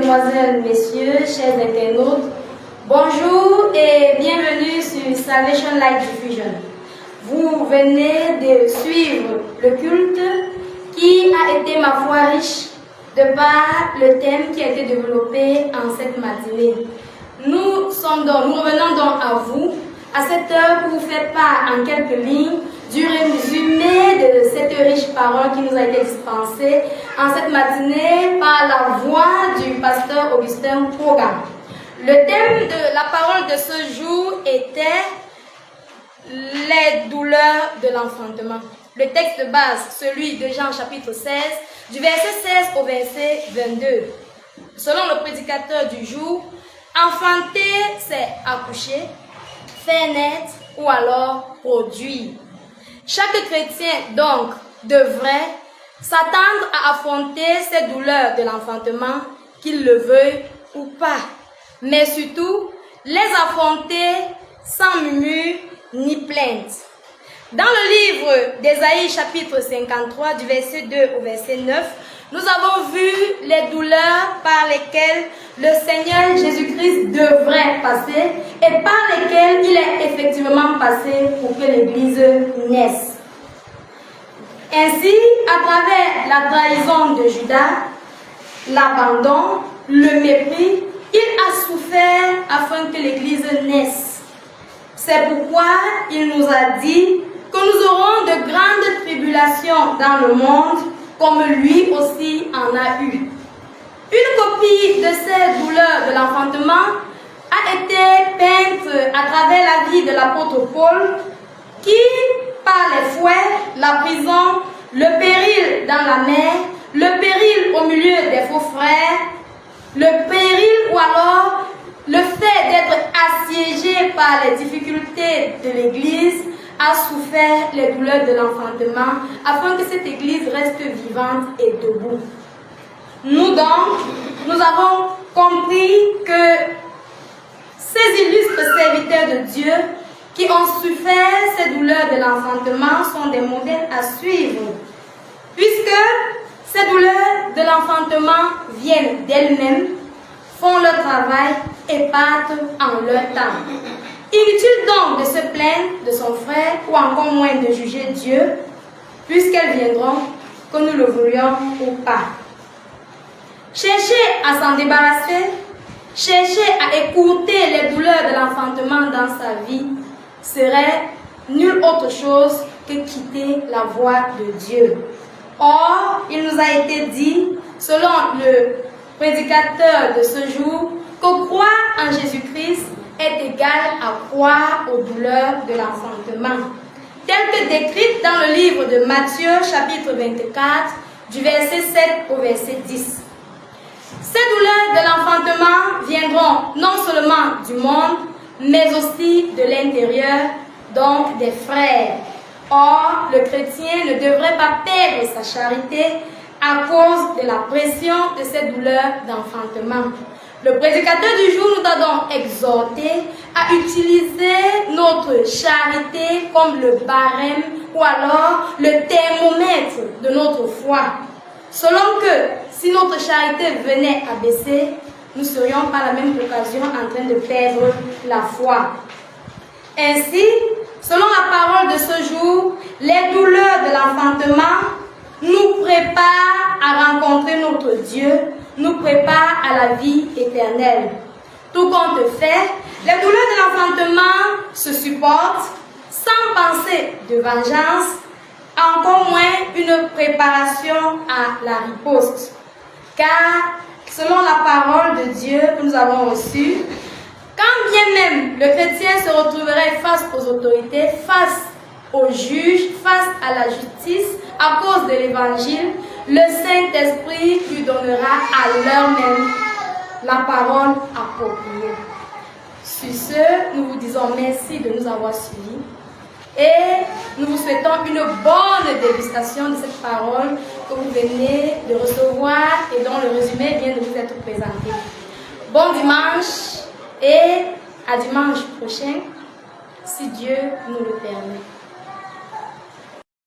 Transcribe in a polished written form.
mesdemoiselles, messieurs, chers internautes, bonjour et bienvenue sur Salvation Light Diffusion. Vous venez de suivre le culte qui a été, ma foi, riche de par le thème qui a été développé en cette matinée. Nous revenons donc à vous à cette heure pour vous faire part en quelques lignes du résumé de cette riche parole qui nous a été dispensée en cette matinée par la voix du pasteur Augustin Proga. Le thème de la parole de ce jour était les douleurs de l'enfantement. Le texte de base, celui de Jean chapitre 16, du verset 16 au verset 22. Selon le prédicateur du jour, enfanter, c'est accoucher, faire naître ou alors produire. Chaque chrétien, donc, devrait s'attendre à affronter ces douleurs de l'enfantement, qu'il le veuille ou pas, mais surtout les affronter sans murmure ni plainte. Dans le livre d'Ésaïe chapitre 53, du verset 2 au verset 9, nous avons vu les douleurs par lesquelles le Seigneur Jésus-Christ devrait passer et par lesquelles il est effectivement passé pour que l'Église naisse. Ainsi, à travers la trahison de Judas, l'abandon, le mépris, il a souffert afin que l'Église naisse. C'est pourquoi il nous a dit que nous aurons de grandes tribulations dans le monde, comme lui aussi en a eu. Une copie de ces douleurs de l'enfantement a été peinte à travers la vie de l'apôtre Paul, qui, par les fouets, la prison, le péril dans la mer, le péril au milieu des faux frères, le péril ou alors le fait d'être assiégé par les difficultés de l'Église, a souffert les douleurs de l'enfantement afin que cette Église reste vivante et debout. Nous donc, nous avons compris que ces illustres serviteurs de Dieu qui ont souffert ces douleurs de l'enfantement sont des modèles à suivre, puisque ces douleurs de l'enfantement viennent d'elles-mêmes, font leur travail et partent en leur temps. Inutile donc de se plaindre de son frère ou encore moins de juger Dieu, puisqu'elles viendront, que nous le voulions ou pas. Chercher à s'en débarrasser, chercher à écouter les douleurs de l'enfantement dans sa vie, serait nulle autre chose que quitter la voie de Dieu. Or, il nous a été dit, selon le prédicateur de ce jour, que croire en Jésus-Christ est égal à croire aux douleurs de l'enfantement, telles que décrites dans le livre de Matthieu, chapitre 24, du verset 7 au verset 10. Ces douleurs de l'enfantement viendront non seulement du monde, mais aussi de l'intérieur, donc des frères. Or, le chrétien ne devrait pas perdre sa charité à cause de la pression de ces douleurs d'enfantement. Le prédicateur du jour nous a donc exhorté à utiliser notre charité comme le barème ou alors le thermomètre de notre foi. Selon que si notre charité venait à baisser, nous serions par la même occasion en train de perdre la foi. Ainsi, selon la parole de ce jour, les douleurs de l'enfantement nous préparent à rencontrer notre Dieu, nous préparent à la vie éternelle. Tout compte fait, les douleurs de l'enfantement se supportent sans pensée de vengeance, encore moins une préparation à la riposte. Car, selon la parole de Dieu que nous avons reçue, quand bien même le chrétien se retrouverait face aux autorités, face aux juges, face à la justice, à cause de l'évangile, le Saint-Esprit lui donnera à l'heure même la parole appropriée. Sur ce, nous vous disons merci de nous avoir suivis et nous vous souhaitons une bonne dégustation de cette parole que vous venez de recevoir et dont le résumé vient de vous être présenté. Bon dimanche et à dimanche prochain, si Dieu nous le permet.